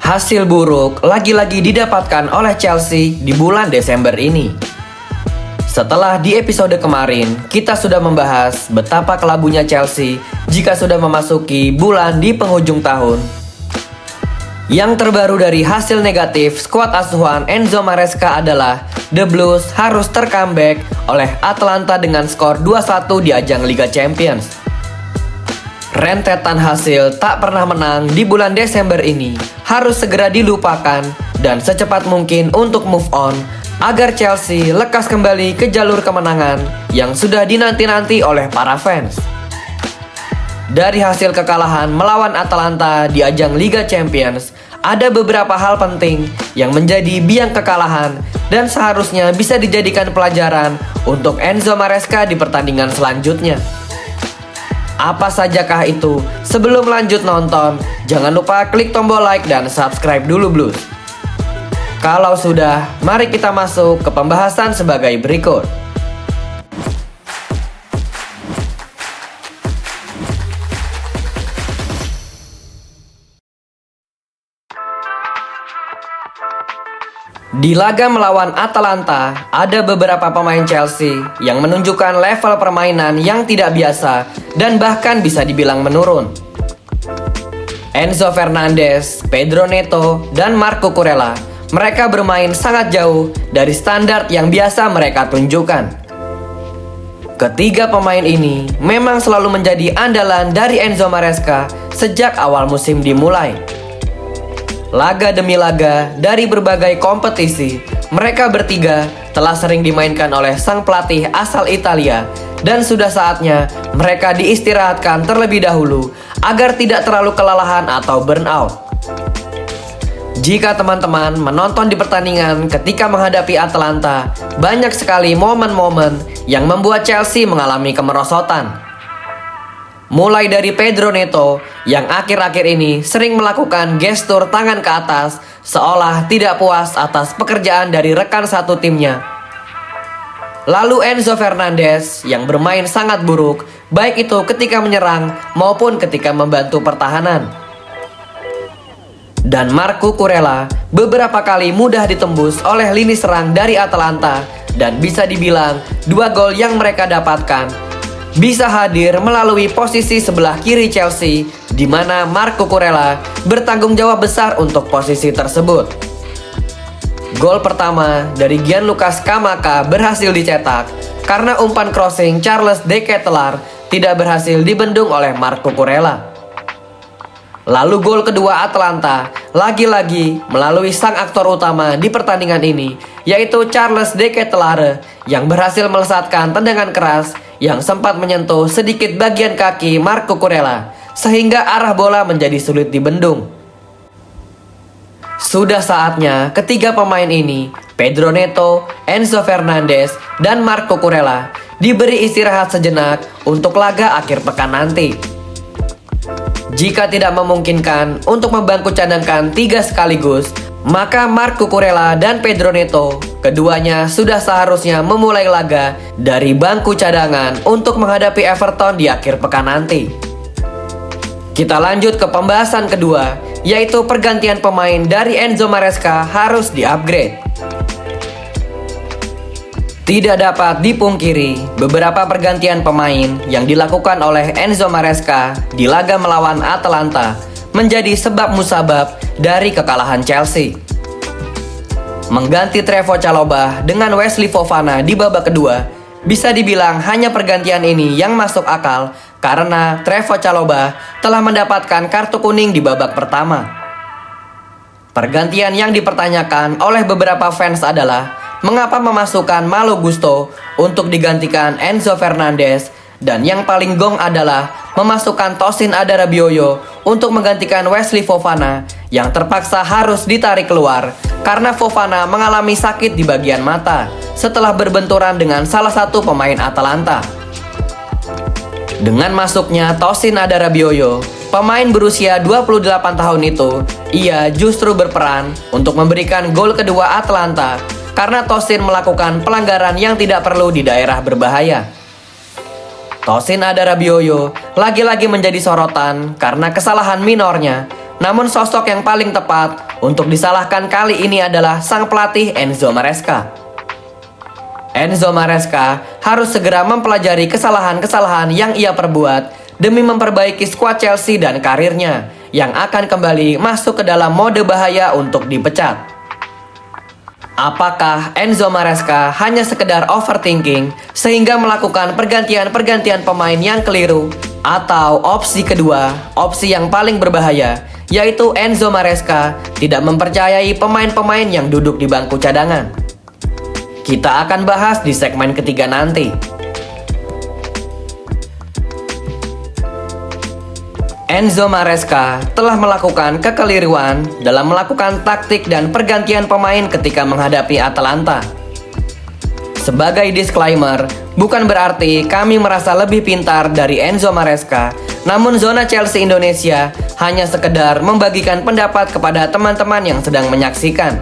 Hasil buruk lagi-lagi didapatkan oleh Chelsea di bulan Desember ini. Setelah di episode kemarin, kita sudah membahas betapa kelabunya Chelsea jika sudah memasuki bulan di penghujung tahun. Yang terbaru dari hasil negatif skuad asuhan Enzo Maresca adalah The Blues harus tercomeback oleh Atalanta dengan skor 2-1 di ajang Liga Champions. Rentetan hasil tak pernah menang di bulan Desember ini harus segera dilupakan dan secepat mungkin untuk move on agar Chelsea lekas kembali ke jalur kemenangan yang sudah dinanti-nanti oleh para fans. Dari hasil kekalahan melawan Atalanta di ajang Liga Champions, ada beberapa hal penting yang menjadi biang kekalahan dan seharusnya bisa dijadikan pelajaran untuk Enzo Maresca di pertandingan selanjutnya. Apa sajakah itu? Sebelum lanjut nonton, jangan lupa klik tombol like dan subscribe dulu Blues. Kalau sudah, mari kita masuk ke pembahasan sebagai berikut. Di laga melawan Atalanta, ada beberapa pemain Chelsea yang menunjukkan level permainan yang tidak biasa dan bahkan bisa dibilang menurun. Enzo Fernandez, Pedro Neto, dan Marco Kurela, mereka bermain sangat jauh dari standar yang biasa mereka tunjukkan. Ketiga pemain ini memang selalu menjadi andalan dari Enzo Maresca sejak awal musim dimulai. Laga demi laga dari berbagai kompetisi, mereka bertiga telah sering dimainkan oleh sang pelatih asal Italia dan sudah saatnya mereka diistirahatkan terlebih dahulu agar tidak terlalu kelelahan atau burnout. Jika teman-teman menonton di pertandingan ketika menghadapi Atalanta, banyak sekali momen-momen yang membuat Chelsea mengalami kemerosotan. Mulai dari Pedro Neto yang akhir-akhir ini sering melakukan gestur tangan ke atas seolah tidak puas atas pekerjaan dari rekan satu timnya. Lalu Enzo Fernandez yang bermain sangat buruk baik itu ketika menyerang maupun ketika membantu pertahanan. Dan Marco Kurela beberapa kali mudah ditembus oleh lini serang dari Atalanta dan bisa dibilang dua gol yang mereka dapatkan bisa hadir melalui posisi sebelah kiri Chelsea di mana Marco Kurela bertanggung jawab besar untuk posisi tersebut. Gol pertama dari Gianluca Scamacca berhasil dicetak karena umpan crossing Charles De Ketelaere tidak berhasil dibendung oleh Marco Kurela. Lalu gol kedua Atalanta lagi-lagi melalui sang aktor utama di pertandingan ini, yaitu Charles De Ketelaere yang berhasil melesatkan tendangan keras yang sempat menyentuh sedikit bagian kaki Marco Kurela sehingga arah bola menjadi sulit dibendung. Sudah saatnya ketiga pemain ini, Pedro Neto, Enzo Fernandez, dan Marco Kurela diberi istirahat sejenak untuk laga akhir pekan nanti. Jika tidak memungkinkan untuk membangku cadangkan 3 sekaligus, maka Marco Kurela dan Pedro Neto keduanya sudah seharusnya memulai laga dari bangku cadangan untuk menghadapi Everton di akhir pekan nanti. Kita lanjut ke pembahasan kedua, yaitu pergantian pemain dari Enzo Maresca harus di-upgrade. Tidak dapat dipungkiri, beberapa pergantian pemain yang dilakukan oleh Enzo Maresca di laga melawan Atalanta menjadi sebab musabab dari kekalahan Chelsea. Mengganti Trevoh Chalobah dengan Wesley Fofana di babak kedua, bisa dibilang hanya pergantian ini yang masuk akal karena Trevoh Chalobah telah mendapatkan kartu kuning di babak pertama. Pergantian yang dipertanyakan oleh beberapa fans adalah mengapa memasukkan Malo Gusto untuk digantikan Enzo Fernandez, dan yang paling gong adalah memasukkan Tosin Adarabioyo untuk menggantikan Wesley Fofana yang terpaksa harus ditarik keluar karena Fofana mengalami sakit di bagian mata setelah berbenturan dengan salah satu pemain Atalanta. Dengan masuknya Tosin Adarabioyo, pemain berusia 28 tahun itu, ia justru berperan untuk memberikan gol kedua Atalanta karena Tosin melakukan pelanggaran yang tidak perlu di daerah berbahaya. Tosin Adarabioyo lagi-lagi menjadi sorotan karena kesalahan minornya, namun sosok yang paling tepat untuk disalahkan kali ini adalah sang pelatih Enzo Maresca. Enzo Maresca harus segera mempelajari kesalahan-kesalahan yang ia perbuat demi memperbaiki skuad Chelsea dan karirnya yang akan kembali masuk ke dalam mode bahaya untuk dipecat. Apakah Enzo Maresca hanya sekedar overthinking sehingga melakukan pergantian-pergantian pemain yang keliru? Atau opsi kedua, opsi yang paling berbahaya, yaitu Enzo Maresca tidak mempercayai pemain-pemain yang duduk di bangku cadangan? Kita akan bahas di segmen ketiga nanti. Enzo Maresca telah melakukan kekeliruan dalam melakukan taktik dan pergantian pemain ketika menghadapi Atalanta. Sebagai disclaimer, bukan berarti kami merasa lebih pintar dari Enzo Maresca, namun Zona Chelsea Indonesia hanya sekedar membagikan pendapat kepada teman-teman yang sedang menyaksikan.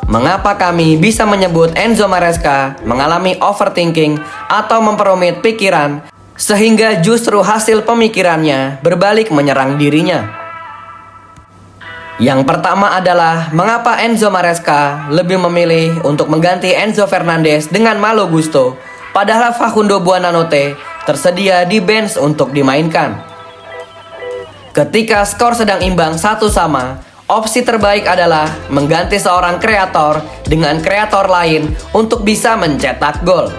Mengapa kami bisa menyebut Enzo Maresca mengalami overthinking atau memperumit pikiran sehingga justru hasil pemikirannya berbalik menyerang dirinya? Yang pertama adalah mengapa Enzo Maresca lebih memilih untuk mengganti Enzo Fernandez dengan Malo Gusto, padahal Facundo Buonanotte tersedia di bench untuk dimainkan. Ketika skor sedang imbang 1-1, opsi terbaik adalah mengganti seorang kreator dengan kreator lain untuk bisa mencetak gol.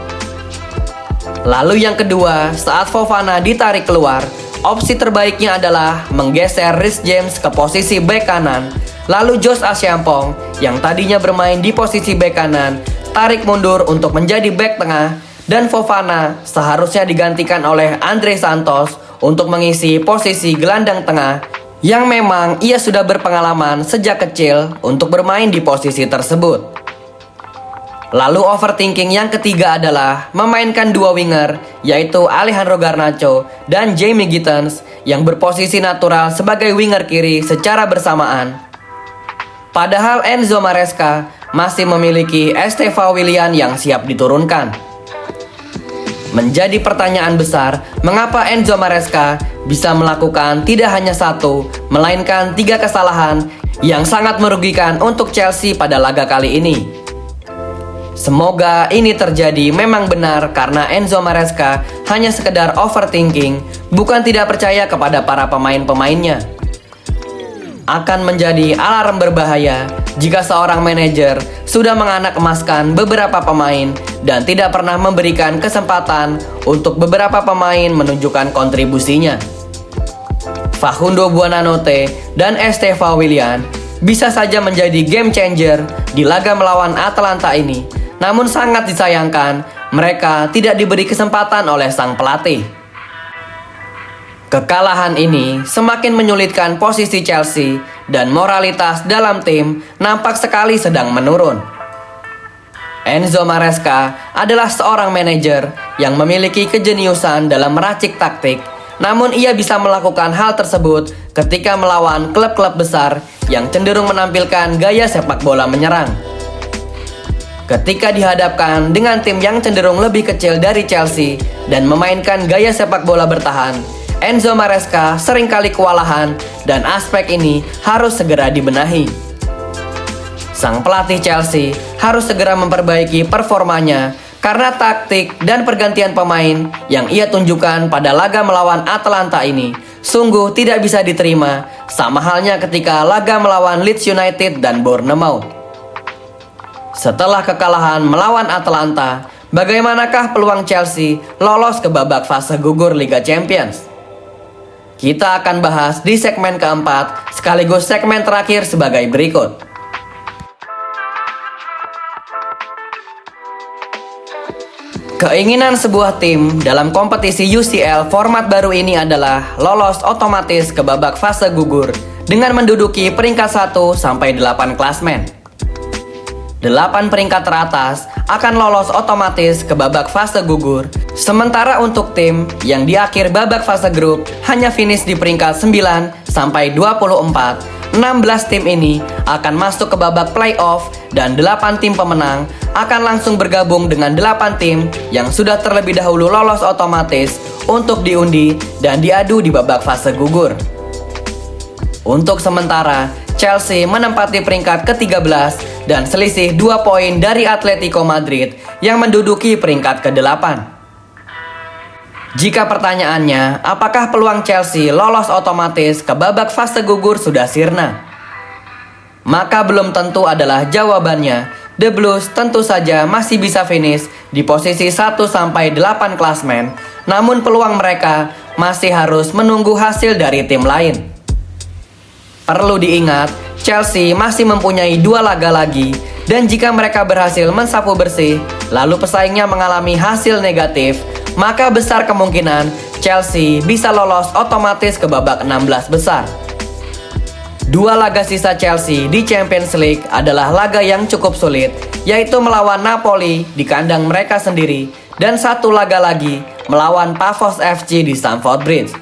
Lalu yang kedua, saat Fofana ditarik keluar, opsi terbaiknya adalah menggeser Reece James ke posisi bek kanan. Lalu Josh Achampong yang tadinya bermain di posisi bek kanan tarik mundur untuk menjadi bek tengah, dan Fofana seharusnya digantikan oleh Andre Santos untuk mengisi posisi gelandang tengah yang memang ia sudah berpengalaman sejak kecil untuk bermain di posisi tersebut. Lalu overthinking yang ketiga adalah memainkan dua winger, yaitu Alejandro Garnacho dan Jamie Gittens yang berposisi natural sebagai winger kiri secara bersamaan. Padahal Enzo Maresca masih memiliki Estevao Willian yang siap diturunkan. Menjadi pertanyaan besar, mengapa Enzo Maresca bisa melakukan tidak hanya satu, melainkan 3 kesalahan yang sangat merugikan untuk Chelsea pada laga kali ini. Semoga ini terjadi memang benar karena Enzo Maresca hanya sekedar overthinking, bukan tidak percaya kepada para pemain-pemainnya. Akan menjadi alarm berbahaya jika seorang manajer sudah menganak emaskan beberapa pemain dan tidak pernah memberikan kesempatan untuk beberapa pemain menunjukkan kontribusinya. Facundo Buonanotte dan Estevao Willian bisa saja menjadi game changer di laga melawan Atalanta ini. Namun sangat disayangkan, mereka tidak diberi kesempatan oleh sang pelatih. Kekalahan ini semakin menyulitkan posisi Chelsea dan moralitas dalam tim nampak sekali sedang menurun. Enzo Maresca adalah seorang manajer yang memiliki kejeniusan dalam meracik taktik, namun ia bisa melakukan hal tersebut ketika melawan klub-klub besar yang cenderung menampilkan gaya sepak bola menyerang. Ketika dihadapkan dengan tim yang cenderung lebih kecil dari Chelsea dan memainkan gaya sepak bola bertahan, Enzo Maresca seringkali kewalahan dan aspek ini harus segera dibenahi. Sang pelatih Chelsea harus segera memperbaiki performanya karena taktik dan pergantian pemain yang ia tunjukkan pada laga melawan Atalanta ini sungguh tidak bisa diterima, sama halnya ketika laga melawan Leeds United dan Bournemouth. Setelah kekalahan melawan Atalanta, bagaimanakah peluang Chelsea lolos ke babak fase gugur Liga Champions? Kita akan bahas di segmen keempat, sekaligus segmen terakhir sebagai berikut. Keinginan sebuah tim dalam kompetisi UCL format baru ini adalah lolos otomatis ke babak fase gugur dengan menduduki peringkat 1 sampai 8 klasmen. 8 peringkat teratas akan lolos otomatis ke babak fase gugur. Sementara untuk tim yang di akhir babak fase grup hanya finish di peringkat 9 sampai 24, 16 tim ini akan masuk ke babak playoff dan 8 tim pemenang akan langsung bergabung dengan 8 tim yang sudah terlebih dahulu lolos otomatis untuk diundi dan diadu di babak fase gugur. Untuk sementara, Chelsea menempati peringkat ke-13 dan selisih 2 poin dari Atletico Madrid yang menduduki peringkat ke-8. Jika pertanyaannya, apakah peluang Chelsea lolos otomatis ke babak fase gugur sudah sirna? Maka belum tentu adalah jawabannya. The Blues tentu saja masih bisa finish di posisi 1-8 klasmen, namun peluang mereka masih harus menunggu hasil dari tim lain. Perlu diingat, Chelsea masih mempunyai 2 laga lagi, dan jika mereka berhasil mensapu bersih, lalu pesaingnya mengalami hasil negatif, maka besar kemungkinan Chelsea bisa lolos otomatis ke babak 16 besar. 2 laga sisa Chelsea di Champions League adalah laga yang cukup sulit, yaitu melawan Napoli di kandang mereka sendiri, dan 1 laga lagi melawan Pafos FC di Stamford Bridge.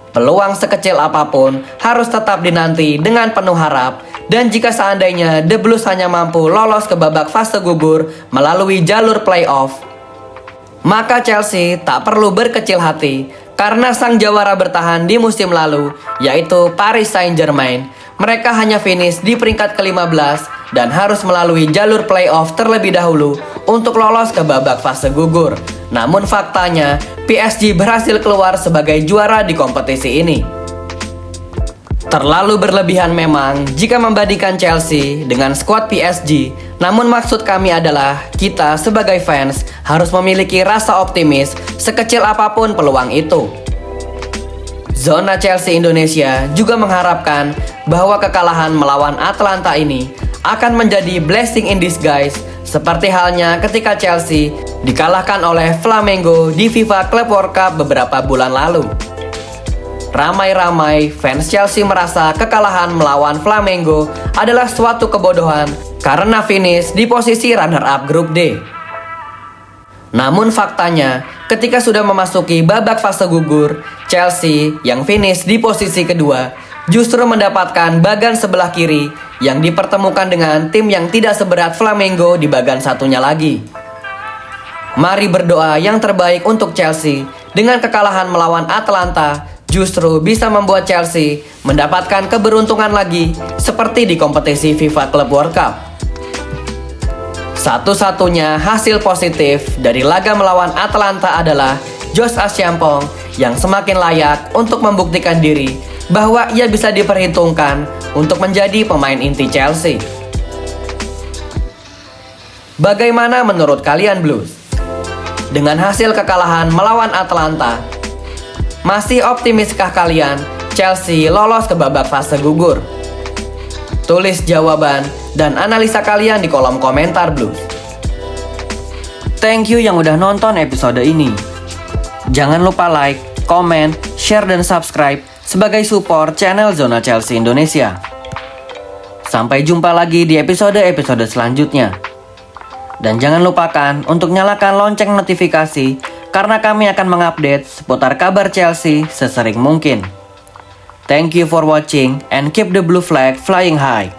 Peluang sekecil apapun harus tetap dinanti dengan penuh harap, dan jika seandainya The Blues hanya mampu lolos ke babak fase gugur melalui jalur playoff, maka Chelsea tak perlu berkecil hati, karena sang jawara bertahan di musim lalu, yaitu Paris Saint-Germain, mereka hanya finish di peringkat ke-15 dan harus melalui jalur playoff terlebih dahulu untuk lolos ke babak fase gugur. Namun faktanya, PSG berhasil keluar sebagai juara di kompetisi ini. Terlalu berlebihan memang jika membandingkan Chelsea dengan skuad PSG, namun maksud kami adalah kita sebagai fans harus memiliki rasa optimis sekecil apapun peluang itu. Zona Chelsea Indonesia juga mengharapkan bahwa kekalahan melawan Atalanta ini akan menjadi blessing in disguise, seperti halnya ketika Chelsea dikalahkan oleh Flamengo di FIFA Club World Cup beberapa bulan lalu. Ramai-ramai fans Chelsea merasa kekalahan melawan Flamengo adalah suatu kebodohan karena finish di posisi runner-up grup D. Namun faktanya, ketika sudah memasuki babak fase gugur, Chelsea yang finish di posisi kedua justru mendapatkan bagan sebelah kiri yang dipertemukan dengan tim yang tidak seberat Flamengo di bagan satunya lagi. Mari berdoa yang terbaik untuk Chelsea dengan kekalahan melawan Atalanta justru bisa membuat Chelsea mendapatkan keberuntungan lagi seperti di kompetisi FIFA Club World Cup. Satu-satunya hasil positif dari laga melawan Atalanta adalah Josh Achampong yang semakin layak untuk membuktikan diri bahwa ia bisa diperhitungkan untuk menjadi pemain inti Chelsea. Bagaimana menurut kalian Blues? Dengan hasil kekalahan melawan Atalanta, masih optimiskah kalian Chelsea lolos ke babak fase gugur? Tulis jawaban dan analisa kalian di kolom komentar Blues. Thank you yang udah nonton episode ini. Jangan lupa like, comment, share, dan subscribe sebagai support channel Zona Chelsea Indonesia. Sampai jumpa lagi di episode-episode selanjutnya. Dan jangan lupakan untuk nyalakan lonceng notifikasi karena kami akan mengupdate seputar kabar Chelsea sesering mungkin. Thank you for watching and keep the blue flag flying high.